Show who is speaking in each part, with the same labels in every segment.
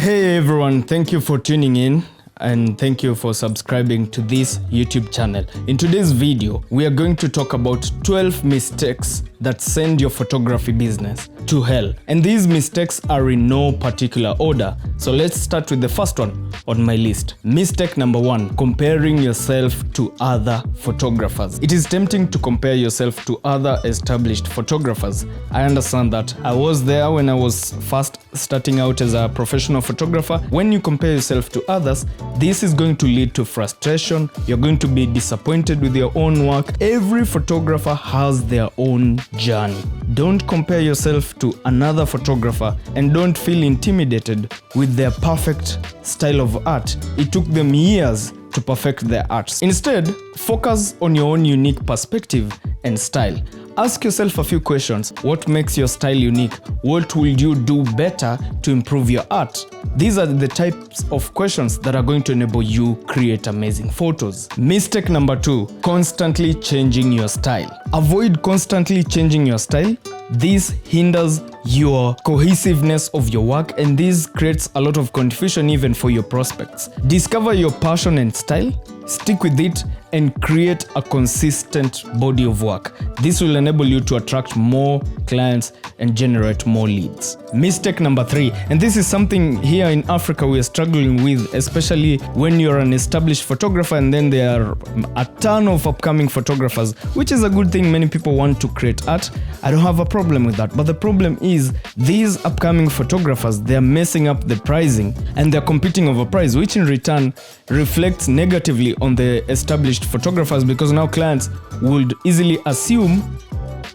Speaker 1: Hey everyone, thank you for tuning in and thank you for subscribing to this YouTube channel. In today's video, we are going to talk about 12 mistakes that send your photography business to hell. And these mistakes are in no particular order. So let's start with the first one on my list. Mistake number 1, comparing yourself to other photographers. It is tempting to compare yourself to other established photographers. I understand that. I was there when I was first starting out as a professional photographer. When you compare yourself to others, this is going to lead to frustration. You're going to be disappointed with your own work. Every photographer has their own journey. Don't compare yourself to another photographer and don't feel intimidated with their perfect style of art. It took them years to perfect their arts. Instead, focus on your own unique perspective and style. Ask yourself a few questions. What makes your style unique? What will you do better to improve your art? These are the types of questions that are going to enable you create amazing photos. Mistake number 2, constantly changing your style. Avoid constantly changing your style. This hinders your cohesiveness of your work and this creates a lot of confusion even for your prospects. Discover your passion and style, stick with it, and create a consistent body of work. This will enable you to attract more clients and generate more leads. Mistake number 3, and this is something here in Africa we are struggling with, especially when you're an established photographer and then there are a ton of upcoming photographers, which is a good thing. Many people want to create art. I don't have a problem with that, but the problem is these upcoming photographers, they're messing up the pricing and they're competing over price, which in return reflects negatively on the established photographers, because now clients would easily assume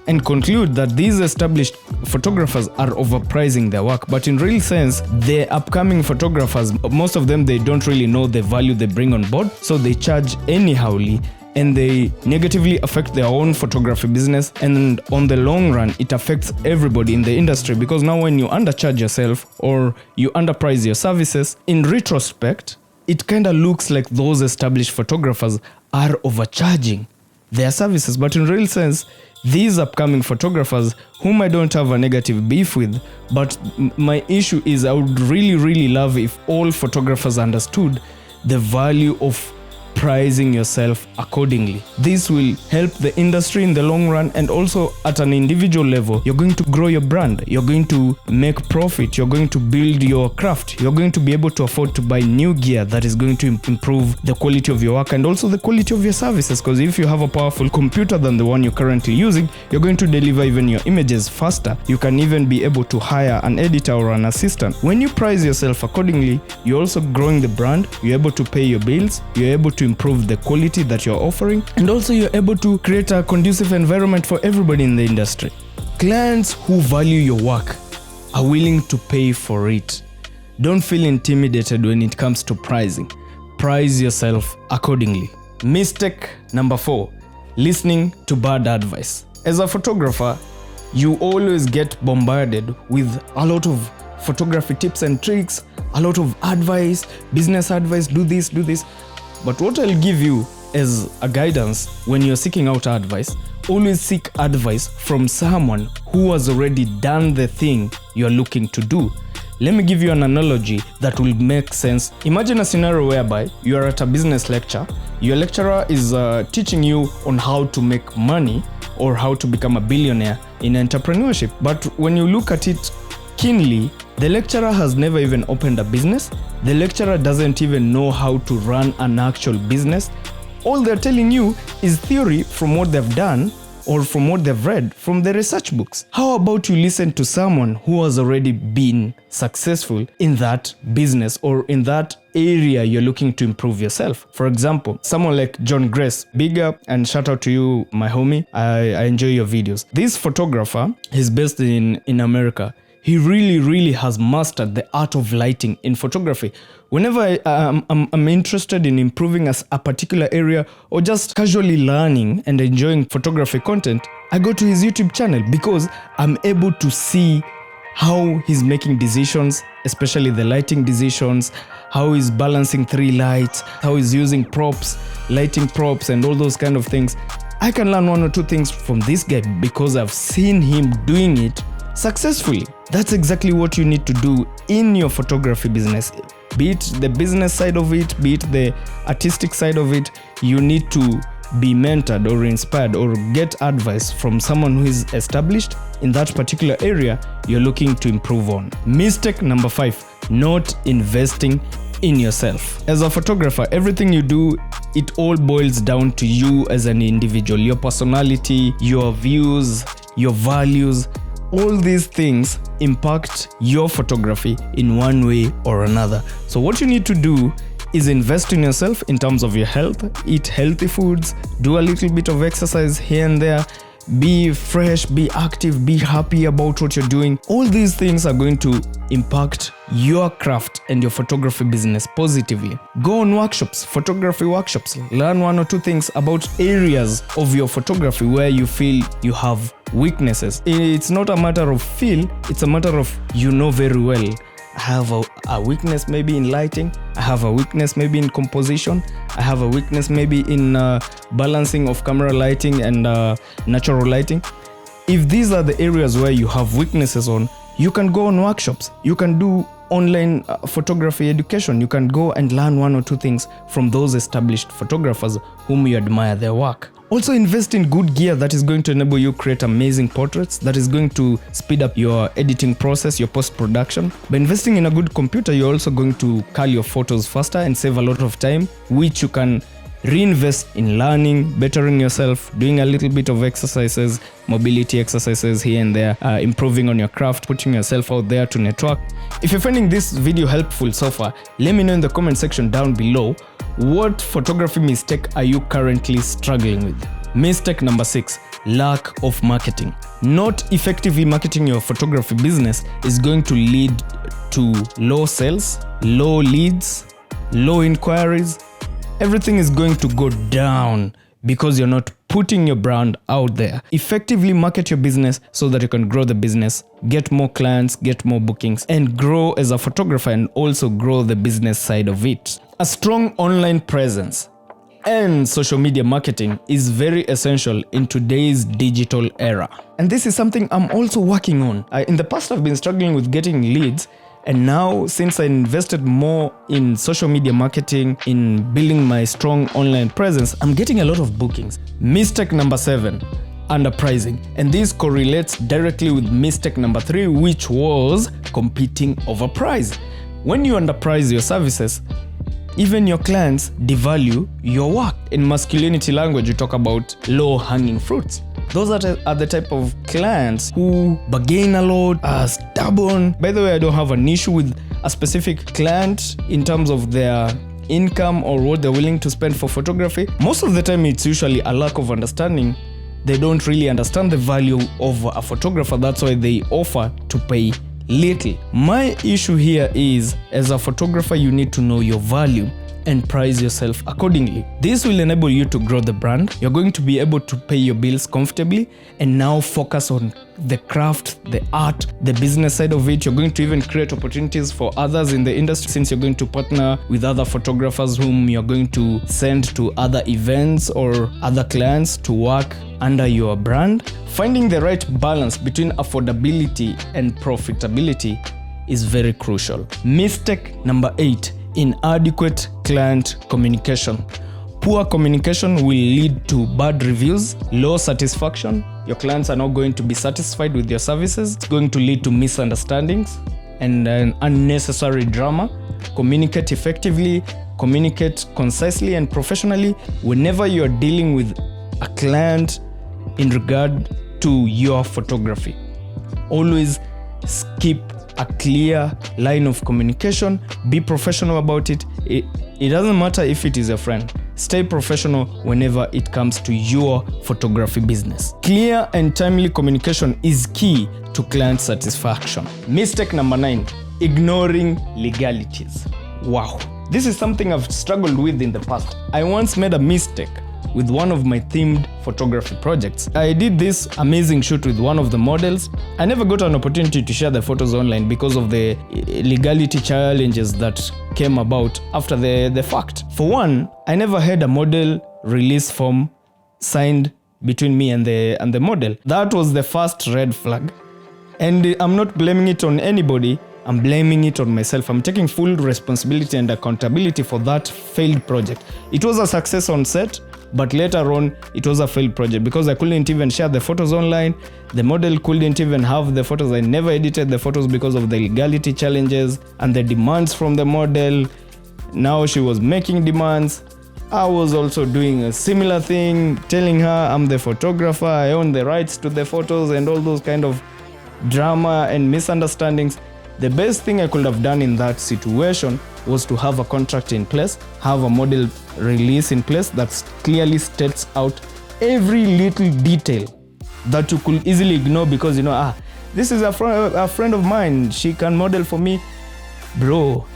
Speaker 1: and conclude that these established photographers are overpricing their work. But in real sense, the upcoming photographers, most of them, they don't really know the value they bring on board, so they charge anyhowly and they negatively affect their own photography business, and on the long run it affects everybody in the industry, because now when you undercharge yourself or you underprice your services, in retrospect it kind of looks like those established photographers are overcharging their services. But in real sense, these upcoming photographers, whom I don't have a negative beef with, but my issue is I would really love if all photographers understood the value of pricing yourself accordingly. This will help the industry in the long run, and also at an individual level, you're going to grow your brand, you're going to make profit, you're going to build your craft, you're going to be able to afford to buy new gear that is going to improve the quality of your work and also the quality of your services, because if you have a powerful computer than the one you're currently using, you're going to deliver even your images faster. You can even be able to hire an editor or an assistant. When you price yourself accordingly, you're also growing the brand, you're able to pay your bills, you're able to improve the quality that you're offering, and also you're able to create a conducive environment for everybody in the industry. Clients who value your work are willing to pay for it. Don't feel intimidated when it comes to pricing. Price yourself accordingly. Mistake number 4, listening to bad advice. As a photographer, you always get bombarded with a lot of photography tips and tricks, a lot of advice, business advice, do this. But what I'll give you as a guidance when you're seeking out advice, always seek advice from someone who has already done the thing you're looking to do. Let me give you an analogy that will make sense. Imagine a scenario whereby you are at a business lecture. Your lecturer is teaching you on how to make money or how to become a billionaire in entrepreneurship. But when you look at it keenly, the lecturer has never even opened a business. The lecturer doesn't even know how to run an actual business. All they're telling you is theory from what they've done or from what they've read from the research books. How about you listen to someone who has already been successful in that business or in that area you're looking to improve yourself? For example, someone like John Grace. Big up and shout out to you, my homie. I enjoy your videos. This photographer is based in America. He really has mastered the art of lighting in photography. Whenever I'm interested in improving a particular area or just casually learning and enjoying photography content, I go to his YouTube channel because I'm able to see how he's making decisions, especially the lighting decisions, how he's balancing 3 lights, how he's using props, lighting props and all those kind of things. I can learn 1 or 2 things from this guy because I've seen him doing it successfully. That's exactly what you need to do in your photography business. Be it the business side of it, be it the artistic side of it, you need to be mentored or inspired or get advice from someone who is established in that particular area you're looking to improve on. Mistake number 5, not investing in yourself. As a photographer, everything you do, it all boils down to you as an individual, your personality, your views, your values. All these things impact your photography in one way or another. So what you need to do is invest in yourself in terms of your health, eat healthy foods, do a little bit of exercise here and there, be fresh, be active, be happy about what you're doing. All these things are going to impact your craft and your photography business positively. Go on workshops, photography workshops, learn 1 or 2 things about areas of your photography where you feel you have weaknesses. It's not a matter of feel, it's a matter of you know very well. I have a weakness maybe in lighting, I have a weakness maybe in composition, I have a weakness maybe in balancing of camera lighting and natural lighting. If these are the areas where you have weaknesses on, you can go on workshops, you can do online photography education, you can go and learn 1 or 2 things from those established photographers whom you admire their work. Also invest in good gear that is going to enable you create amazing portraits, that is going to speed up your editing process, your post-production. By investing in a good computer, you're also going to cull your photos faster and save a lot of time, which you can reinvest in learning, bettering yourself, doing a little bit of exercises, mobility exercises here and there, improving on your craft, putting yourself out there to network. If you're finding this video helpful so far, let me know in the comment section down below, what photography mistake are you currently struggling with? Mistake number 6, lack of marketing. Not effectively marketing your photography business is going to lead to low sales, low leads, low inquiries. Everything is going to go down because you're not putting your brand out there. Effectively market your business so that you can grow the business, get more clients, get more bookings, and grow as a photographer and also grow the business side of it. A strong online presence and social media marketing is very essential in today's digital era. And this is something I'm also working on. In the past, I've been struggling with getting leads. And now, since I invested more in social media marketing, in building my strong online presence, I'm getting a lot of bookings. Mistake number 7, underpricing. And this correlates directly with mistake number 3, which was competing over price. When you underprice your services, even your clients devalue your work. In masculinity language, you talk about low-hanging fruits. Those are the type of clients who bargain a lot, are stubborn. By the way, I don't have an issue with a specific client in terms of their income or what they're willing to spend for photography. Most of the time, it's usually a lack of understanding. They don't really understand the value of a photographer. That's why they offer to pay little. My issue here is, as a photographer, you need to know your value and price yourself accordingly. This will enable you to grow the brand. You're going to be able to pay your bills comfortably and now focus on the craft, the art, the business side of it. You're going to even create opportunities for others in the industry, since you're going to partner with other photographers whom you're going to send to other events or other clients to work under your brand. Finding the right balance between affordability and profitability is very crucial. Mistake number 8, inadequate client communication. Poor communication will lead to bad reviews, low satisfaction. Your clients are not going to be satisfied with your services. It's going to lead to misunderstandings and unnecessary drama. Communicate effectively, communicate concisely and professionally whenever you're dealing with a client in regard to your photography. Always keep a clear line of communication. Be professional about it. It doesn't matter if it is a friend. Stay professional whenever it comes to your photography business. Clear and timely communication is key to client satisfaction. Mistake number 9, ignoring legalities. Wow, this is something I've struggled with in the past. I once made a mistake with one of my themed photography projects. I did this amazing shoot with one of the models. I never got an opportunity to share the photos online because of the legality challenges that came about after the fact. For one, I never had a model release form signed between me and the model. That was the first red flag. And I'm not blaming it on anybody, I'm blaming it on myself. I'm taking full responsibility and accountability for that failed project. It was a success on set, but later on it was a failed project because I couldn't even share the photos online. The model couldn't even have the photos. I never edited the photos because of the legality challenges and the demands from the model. Now she was making demands. I was also doing a similar thing, telling her I'm the photographer, I own the rights to the photos, and all those kind of drama and misunderstandings. The best thing I could have done in that situation was to have a contract in place, have a model release in place that clearly states out every little detail that you could easily ignore because, this is a friend of mine, she can model for me. Bro,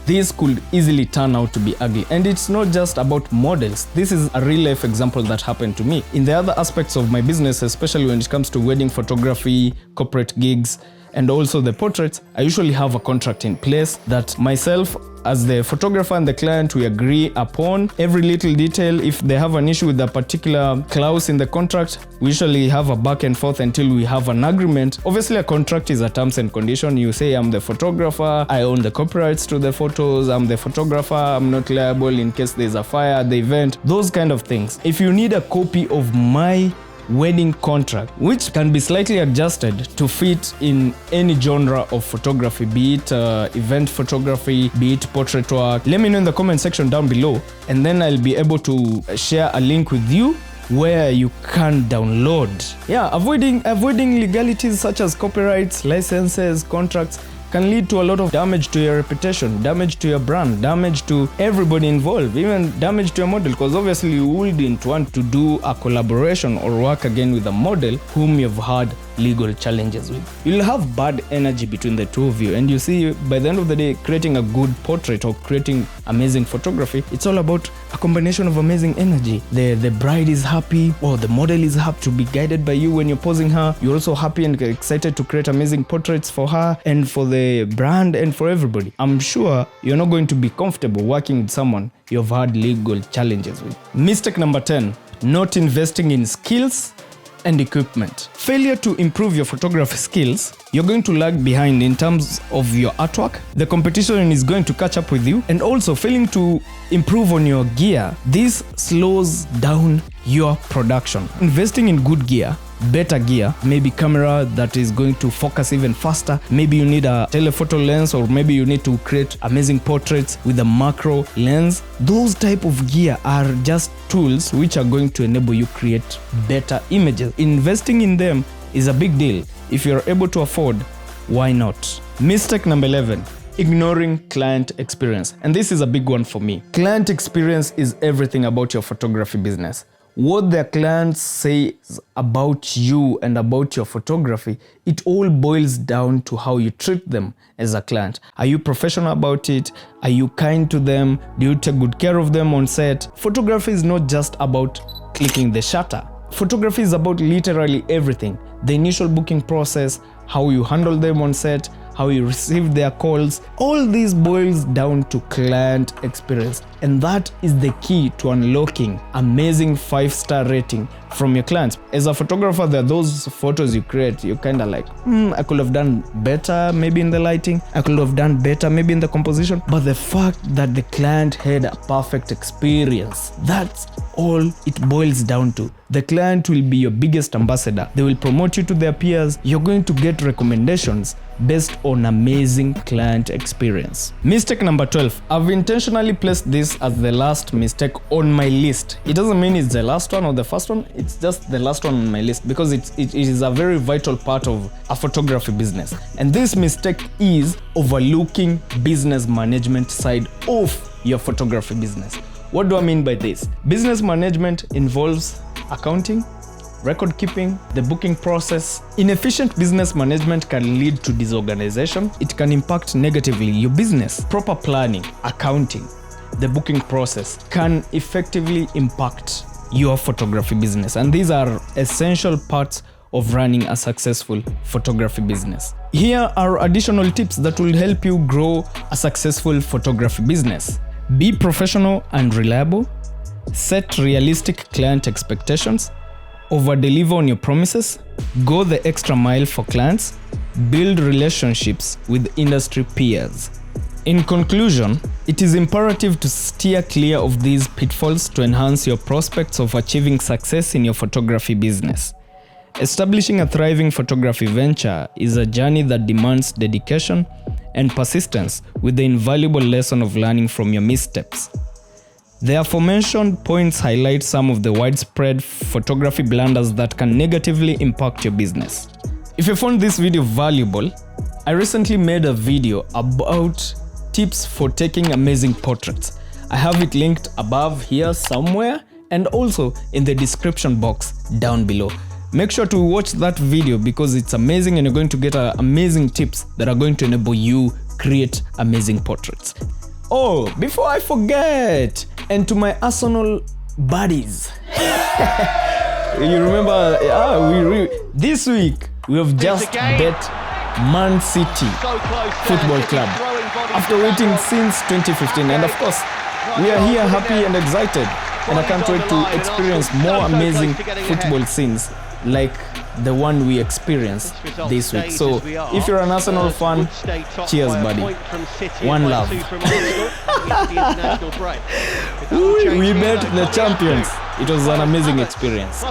Speaker 1: this could easily turn out to be ugly. And it's not just about models. This is a real life example that happened to me. In the other aspects of my business, especially when it comes to wedding photography, corporate gigs, and also the portraits, I usually have a contract in place that myself as the photographer and the client, we agree upon every little detail. If they have an issue with a particular clause in the contract, we usually have a back and forth until we have an agreement. Obviously, a contract is a terms and condition. You say, I'm the photographer, I own the copyrights to the photos, I'm the photographer, I'm not liable in case there's a fire at the event, those kind of things. If you need a copy of my wedding contract, which can be slightly adjusted to fit in any genre of photography, be it event photography, be it portrait work, let me know in the comment section down below, and then I'll be able to share a link with you where you can download. Avoiding legalities such as copyrights, licenses, contracts can lead to a lot of damage to your reputation, damage to your brand, damage to everybody involved, even damage to your model, because obviously you wouldn't want to do a collaboration or work again with a model whom you've had legal challenges with. You'll have bad energy between the two of you, and you see, by the end of the day, creating a good portrait or creating amazing photography, it's all about a combination of amazing energy. The bride is happy, or the model is happy to be guided by you when you're posing her. You're also happy and excited to create amazing portraits for her and for the brand and for everybody. I'm sure you're not going to be comfortable working with someone you've had legal challenges with. Mistake number 10, not investing in skills and equipment. Failure to improve your photography skills, you're going to lag behind in terms of your artwork. The competition is going to catch up with you, and also failing to improve on your gear, this slows down your production. Investing in good gear, better gear, maybe camera that is going to focus even faster, maybe you need a telephoto lens, or maybe you need to create amazing portraits with a macro lens. Those type of gear are just tools which are going to enable you create better images. Investing in them is a big deal. If you're able to afford, why not? Mistake number 11, ignoring client experience. And this is a big one for me. Client experience is everything about your photography business. What their clients say about you and about your photography, it all boils down to how you treat them as a client. Are you professional about it? Are you kind to them? Do you take good care of them on set? Photography is not just about clicking the shutter. Photography is about literally everything. The initial booking process, how you handle them on set, how you receive their calls. All this boils down to client experience. And that is the key to unlocking amazing 5-star rating from your clients. As a photographer, there are those photos you create, you're kind of like, I could have done better maybe in the lighting, I could have done better maybe in the composition. But the fact that the client had a perfect experience, that's all it boils down to. The client will be your biggest ambassador. They will promote you to their peers. You're going to get recommendations based on amazing client experience. Mistake number 12. I've intentionally placed this as the last mistake on my list. It doesn't mean it's the last one or the first one. It's just the last one on my list because it is a very vital part of a photography business. And this mistake is overlooking business management side of your photography business. What do I mean by this? Business management involves accounting, record keeping, the booking process. Inefficient business management can lead to disorganization. It can impact negatively your business. Proper planning, accounting, the booking process can effectively impact your photography business. And these are essential parts of running a successful photography business. Here are additional tips that will help you grow a successful photography business. Be professional and reliable. Set realistic client expectations. over-deliver on your promises, go the extra mile for clients, build relationships with industry peers. In conclusion, it is imperative to steer clear of these pitfalls to enhance your prospects of achieving success in your photography business. Establishing a thriving photography venture is a journey that demands dedication and persistence, with the invaluable lesson of learning from your missteps. The aforementioned points highlight some of the widespread photography blunders that can negatively impact your business. If you found this video valuable, I recently made a video about tips for taking amazing portraits. I have it linked above here somewhere and also in the description box down below. Make sure to watch that video because it's amazing and you're going to get amazing tips that are going to enable you create amazing portraits. Oh, before I forget, and to my Arsenal buddies, you remember, this week we have just bet Man City Football Club after waiting since 2015, and of course we are here happy and excited, and I can't wait to experience more amazing football scenes like the one we experienced this week. So if you're an Arsenal fan, cheers buddy, one love. We met the champions. It was an amazing experience.